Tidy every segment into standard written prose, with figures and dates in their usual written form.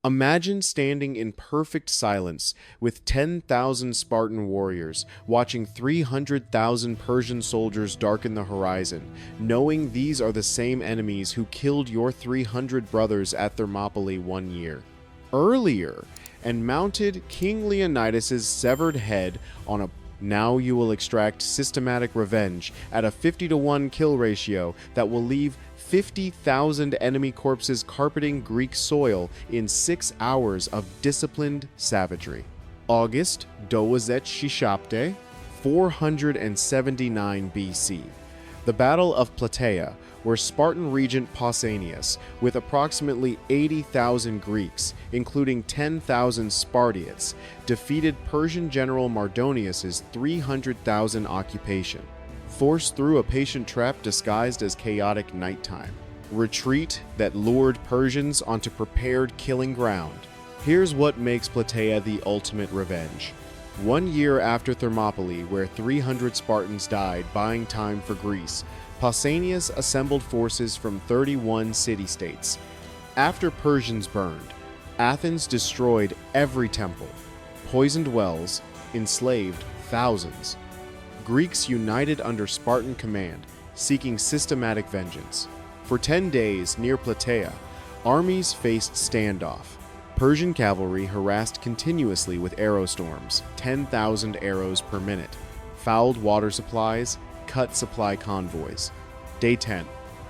Imagine standing in perfect silence with 10,000 Spartan warriors, watching 300,000 Persian soldiers darken the horizon, knowing these are the same enemies who killed your 300 brothers at Thermopylae 1 year earlier and mounted King Leonidas' severed head on a. Now you will extract systematic revenge at a 50-to-1 kill ratio that will leave 50,000 enemy corpses carpeting Greek soil in 6 hours of disciplined savagery. August Doazet Shishapte, 479 BC. The Battle of Plataea, where Spartan regent Pausanias, with approximately 80,000 Greeks, including 10,000 Spartiates, defeated Persian general Mardonius's 300,000 occupation. Forced through a patient trap disguised as chaotic nighttime. Retreat that lured Persians onto prepared killing ground. Here's what makes Plataea the ultimate revenge. 1 year after Thermopylae, where 300 Spartans died buying time for Greece, Pausanias assembled forces from 31 city-states. After Persians burned, Athens destroyed every temple, poisoned wells, enslaved thousands. Greeks united under Spartan command, seeking systematic vengeance. For 10 days near Plataea, armies faced standoff. Persian cavalry harassed continuously with arrow storms, 10,000 arrows per minute, fouled water supplies, cut supply convoys. Day 10.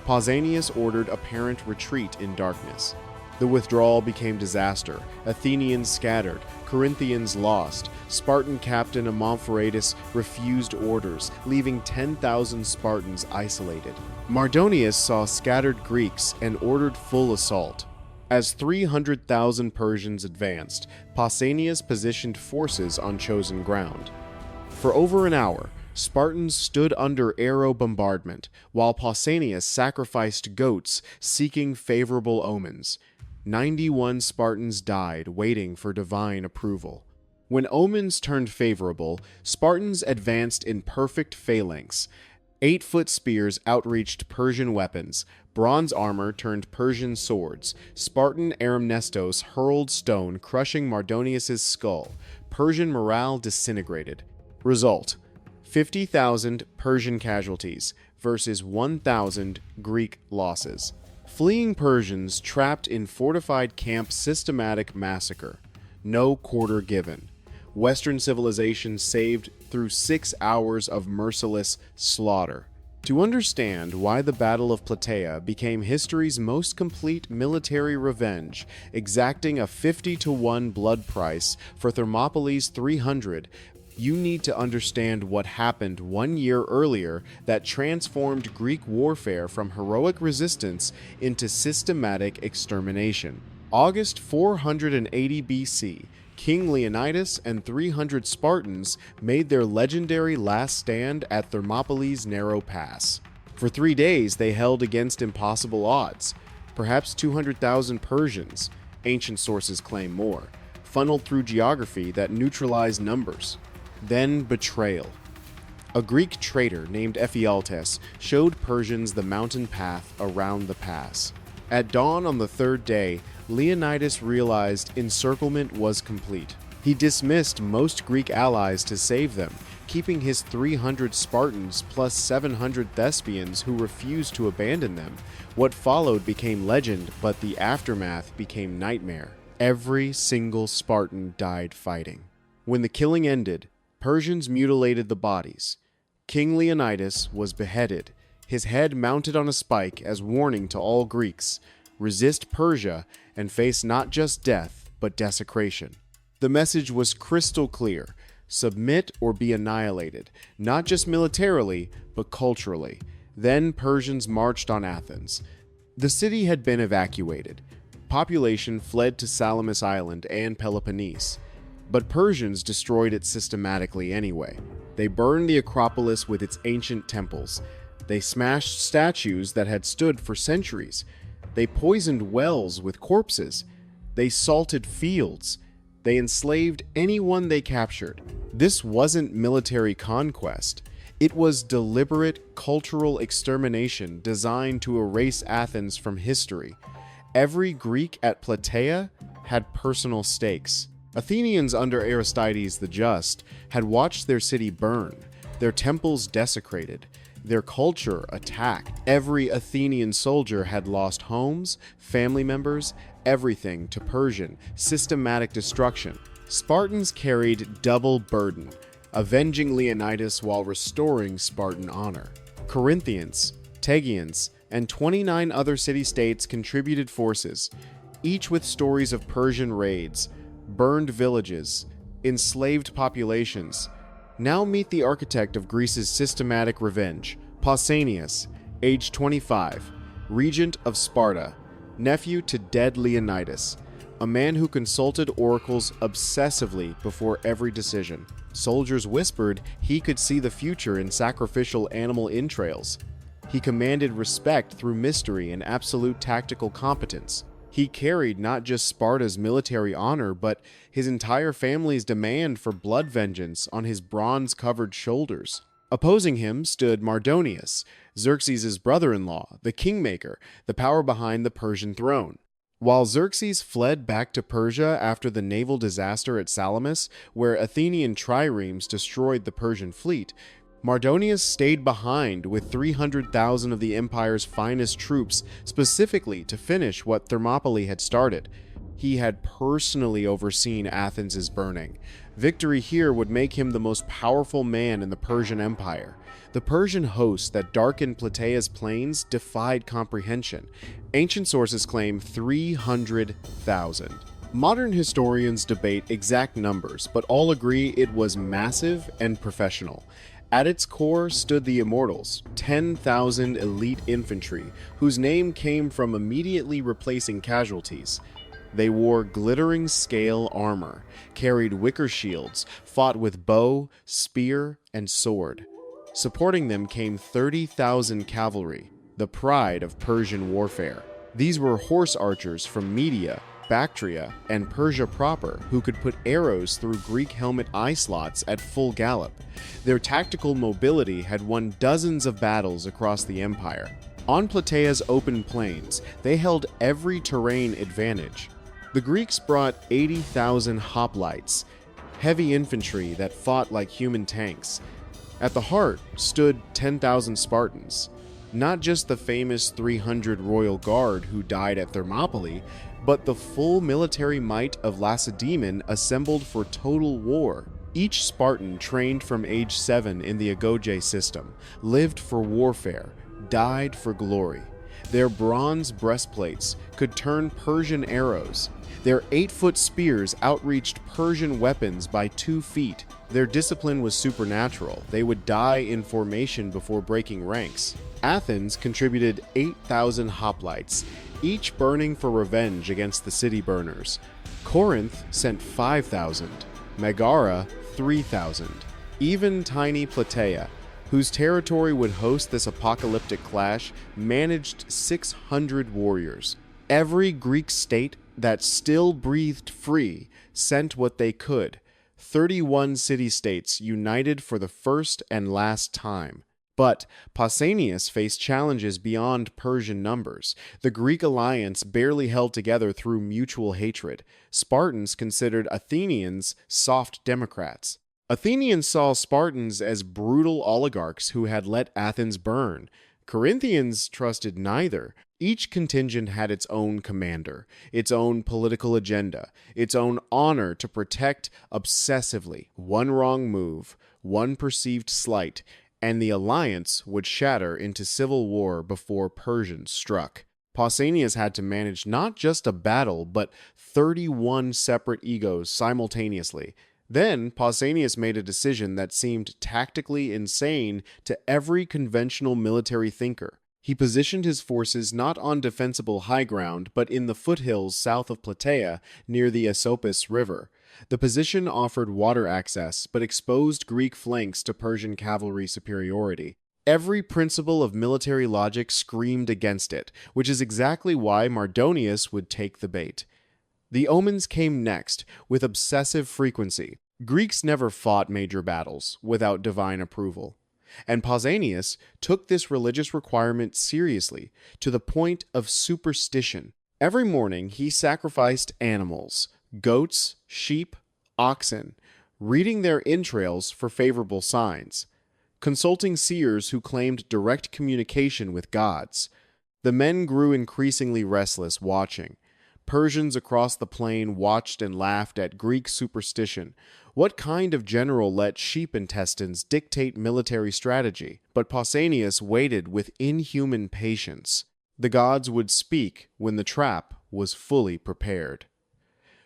Pausanias ordered apparent retreat in darkness. The withdrawal became disaster. Athenians scattered, Corinthians lost. Spartan captain Amompharetus refused orders, leaving 10,000 Spartans isolated. Mardonius saw scattered Greeks and ordered full assault. As 300,000 Persians advanced, Pausanias positioned forces on chosen ground. For over an hour, Spartans stood under arrow bombardment, while Pausanias sacrificed goats seeking favorable omens. 91 Spartans died waiting for divine approval. When omens turned favorable, Spartans advanced in perfect phalanx. 8-foot spears outreached Persian weapons. Bronze armor turned Persian swords. Spartan Aramnestos hurled stone, crushing Mardonius's skull. Persian morale disintegrated. Result: 50,000 Persian casualties versus 1,000 Greek losses. Fleeing Persians trapped in fortified camp, systematic massacre. No quarter given. Western civilization saved through 6 hours of merciless slaughter. To understand why the Battle of Plataea became history's most complete military revenge, exacting a 50-to-1 blood price for Thermopylae's 300, you need to understand what happened 1 year earlier that transformed Greek warfare from heroic resistance into systematic extermination. August 480 BC, King Leonidas and 300 Spartans made their legendary last stand at Thermopylae's narrow pass. For 3 days, they held against impossible odds. Perhaps 200,000 Persians, ancient sources claim more, funneled through geography that neutralized numbers. Then betrayal. A Greek traitor named Ephialtes showed Persians the mountain path around the pass. At dawn on the 3rd day, Leonidas realized encirclement was complete. He dismissed most Greek allies to save them, keeping his 300 Spartans plus 700 Thespians who refused to abandon them. What followed became legend, but the aftermath became nightmare. Every single Spartan died fighting. When the killing ended, Persians mutilated the bodies. King Leonidas was beheaded, his head mounted on a spike as warning to all Greeks: resist Persia and face not just death, but desecration. The message was crystal clear: submit or be annihilated, not just militarily, but culturally. Then Persians marched on Athens. The city had been evacuated. Population fled to Salamis Island and Peloponnese. But Persians destroyed it systematically anyway. They burned the Acropolis with its ancient temples. They smashed statues that had stood for centuries. They poisoned wells with corpses. They salted fields. They enslaved anyone they captured. This wasn't military conquest. It was deliberate cultural extermination designed to erase Athens from history. Every Greek at Plataea had personal stakes. Athenians under Aristides the Just had watched their city burn, their temples desecrated, their culture attacked. Every Athenian soldier had lost homes, family members, everything to Persian, systematic destruction. Spartans carried double burden, avenging Leonidas while restoring Spartan honor. Corinthians, Tegeans, and 29 other city-states contributed forces, each with stories of Persian raids, burned villages, enslaved populations. Now meet the architect of Greece's systematic revenge, Pausanias, age 25, regent of Sparta, nephew to dead Leonidas, a man who consulted oracles obsessively before every decision. Soldiers whispered he could see the future in sacrificial animal entrails. He commanded respect through mystery and absolute tactical competence. He carried not just Sparta's military honor, but his entire family's demand for blood vengeance on his bronze-covered shoulders. Opposing him stood Mardonius, Xerxes' brother-in-law, the kingmaker, the power behind the Persian throne. While Xerxes fled back to Persia after the naval disaster at Salamis, where Athenian triremes destroyed the Persian fleet, Mardonius stayed behind with 300,000 of the empire's finest troops specifically to finish what Thermopylae had started. He had personally overseen Athens' burning. Victory here would make him the most powerful man in the Persian Empire. The Persian hosts that darkened Plataea's plains defied comprehension. Ancient sources claim 300,000. Modern historians debate exact numbers, but all agree it was massive and professional. At its core stood the Immortals, 10,000 elite infantry, whose name came from immediately replacing casualties. They wore glittering scale armor, carried wicker shields, fought with bow, spear, and sword. Supporting them came 30,000 cavalry, the pride of Persian warfare. These were horse archers from Media, Bactria, and Persia proper, who could put arrows through Greek helmet eye slots at full gallop. Their tactical mobility had won dozens of battles across the empire. On Plataea's open plains, they held every terrain advantage. The Greeks brought 80,000 hoplites, heavy infantry that fought like human tanks. At the heart stood 10,000 Spartans, not just the famous 300 royal guard who died at Thermopylae, but the full military might of Lacedaemon assembled for total war. Each Spartan trained from age 7 in the Agoge system, lived for warfare, died for glory. Their bronze breastplates could turn Persian arrows. Their 8-foot spears outreached Persian weapons by 2 feet. Their discipline was supernatural. They would die in formation before breaking ranks. Athens contributed 8,000 hoplites, each burning for revenge against the city burners. Corinth sent 5,000, Megara 3,000. Even tiny Plataea, whose territory would host this apocalyptic clash, managed 600 warriors. Every Greek state that still breathed free sent what they could. 31 city-states united for the first and last time. But Pausanias faced challenges beyond Persian numbers. The Greek alliance barely held together through mutual hatred. Spartans considered Athenians soft democrats. Athenians saw Spartans as brutal oligarchs who had let Athens burn. Corinthians trusted neither. Each contingent had its own commander, its own political agenda, its own honor to protect obsessively. One wrong move, one perceived slight, and the alliance would shatter into civil war before Persians struck. Pausanias had to manage not just a battle, but 31 separate egos simultaneously. Then, Pausanias made a decision that seemed tactically insane to every conventional military thinker. He positioned his forces not on defensible high ground, but in the foothills south of Plataea, near the Asopus River. The position offered water access, but exposed Greek flanks to Persian cavalry superiority. Every principle of military logic screamed against it, which is exactly why Mardonius would take the bait. The omens came next, with obsessive frequency. Greeks never fought major battles without divine approval. And Pausanias took this religious requirement seriously, to the point of superstition. Every morning he sacrificed animals, goats, sheep, oxen, reading their entrails for favorable signs, consulting seers who claimed direct communication with gods. The men grew increasingly restless watching. Persians across the plain watched and laughed at Greek superstition. What kind of general let sheep intestines dictate military strategy? But Pausanias waited with inhuman patience. The gods would speak when the trap was fully prepared.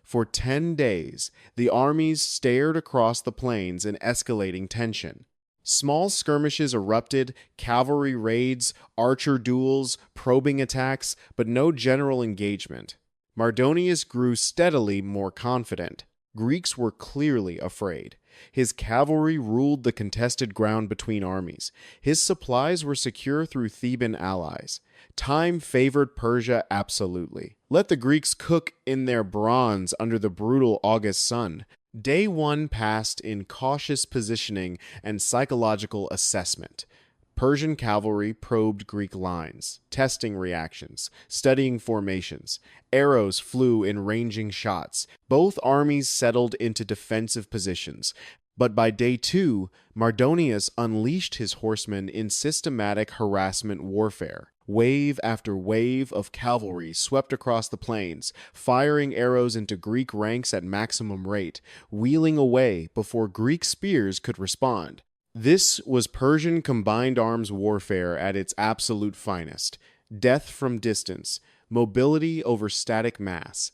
For 10 days, the armies stared across the plains in escalating tension. Small skirmishes erupted, cavalry raids, archer duels, probing attacks, but no general engagement. Mardonius grew steadily more confident. Greeks were clearly afraid. His cavalry ruled the contested ground between armies. His supplies were secure through Theban allies. Time favored Persia absolutely. Let the Greeks cook in their bronze under the brutal August sun. Day one passed in cautious positioning and psychological assessment. Persian cavalry probed Greek lines, testing reactions, studying formations. Arrows flew in ranging shots. Both armies settled into defensive positions. But by day two, Mardonius unleashed his horsemen in systematic harassment warfare. Wave after wave of cavalry swept across the plains, firing arrows into Greek ranks at maximum rate, wheeling away before Greek spears could respond. This was Persian combined arms warfare at its absolute finest. Death from distance, mobility over static mass.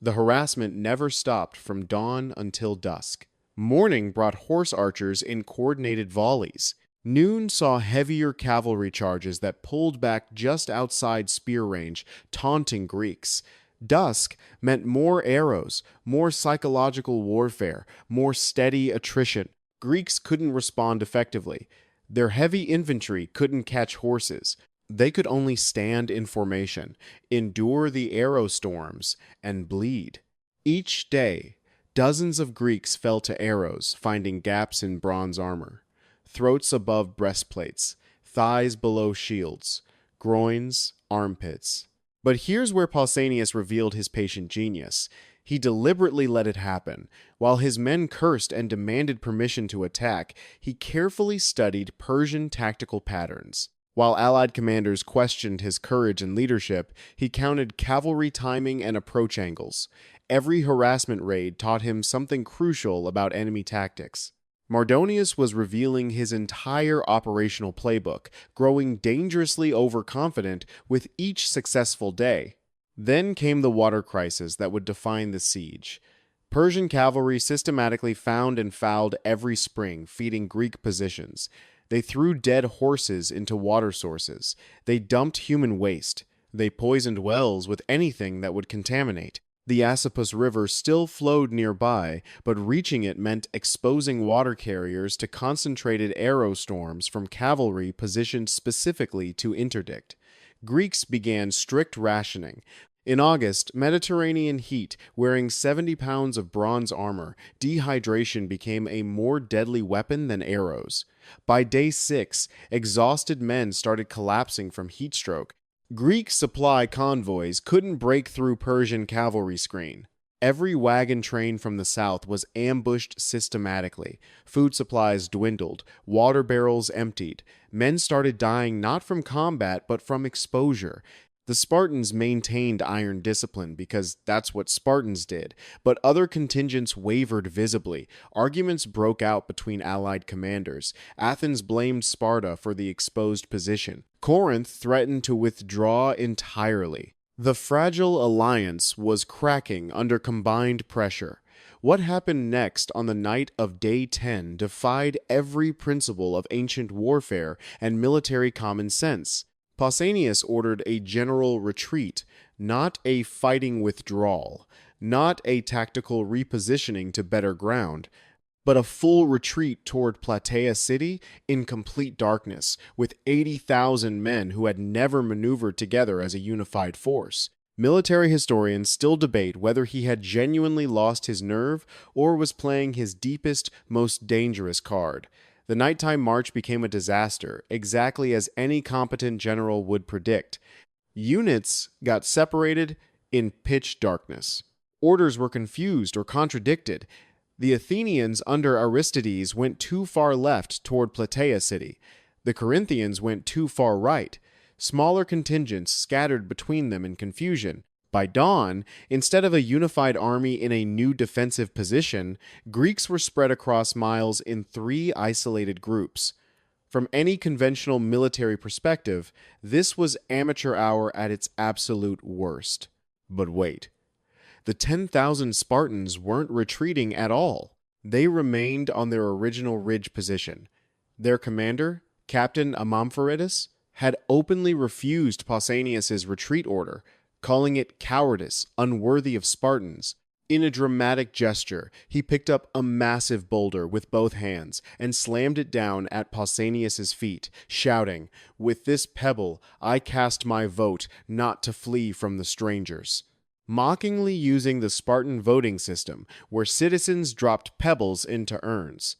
The harassment never stopped from dawn until dusk. Morning brought horse archers in coordinated volleys. Noon saw heavier cavalry charges that pulled back just outside spear range, taunting Greeks. Dusk meant more arrows, more psychological warfare, more steady attrition. Greeks couldn't respond effectively. Their heavy infantry couldn't catch horses. They could only stand in formation, endure the arrow storms, and bleed. Each day, dozens of Greeks fell to arrows, finding gaps in bronze armor. Throats above breastplates, thighs below shields, groins, armpits. But here's where Pausanias revealed his patient genius. He deliberately let it happen. While his men cursed and demanded permission to attack, he carefully studied Persian tactical patterns. While Allied commanders questioned his courage and leadership, he counted cavalry timing and approach angles. Every harassment raid taught him something crucial about enemy tactics. Mardonius was revealing his entire operational playbook, growing dangerously overconfident with each successful day. Then came the water crisis that would define the siege. Persian cavalry systematically found and fouled every spring, feeding Greek positions. They threw dead horses into water sources. They dumped human waste. They poisoned wells with anything that would contaminate. The Asopus River still flowed nearby, but reaching it meant exposing water carriers to concentrated arrow storms from cavalry positioned specifically to interdict. Greeks began strict rationing. In August, Mediterranean heat, wearing 70 pounds of bronze armor, dehydration became a more deadly weapon than arrows. By day 6, exhausted men started collapsing from heat stroke. Greek supply convoys couldn't break through Persian cavalry screen. Every wagon train from the south was ambushed systematically. Food supplies dwindled, water barrels emptied. Men started dying not from combat but from exposure. The Spartans maintained iron discipline because that's what Spartans did, but other contingents wavered visibly. Arguments broke out between allied commanders. Athens blamed Sparta for the exposed position. Corinth threatened to withdraw entirely. The fragile alliance was cracking under combined pressure. What happened next on the night of day 10 defied every principle of ancient warfare and military common sense. Pausanias ordered a general retreat, not a fighting withdrawal, not a tactical repositioning to better ground, but a full retreat toward Plataea city in complete darkness, with 80,000 men who had never maneuvered together as a unified force. Military historians still debate whether he had genuinely lost his nerve or was playing his deepest, most dangerous card. The nighttime march became a disaster, exactly as any competent general would predict. Units got separated, in pitch darkness. Orders were confused or contradicted. The Athenians under Aristides went too far left toward Plataea city. The Corinthians went too far right. Smaller contingents scattered between them in confusion. By dawn, instead of a unified army in a new defensive position, Greeks were spread across miles in 3 isolated groups. From any conventional military perspective, this was amateur hour at its absolute worst. But wait. The 10,000 Spartans weren't retreating at all. They remained on their original ridge position. Their commander, Captain Amampharidas, had openly refused Pausanias's retreat order, calling it cowardice, unworthy of Spartans. In a dramatic gesture, he picked up a massive boulder with both hands and slammed it down at Pausanias's feet, shouting, "With this pebble, I cast my vote not to flee from the strangers," mockingly using the Spartan voting system, where citizens dropped pebbles into urns.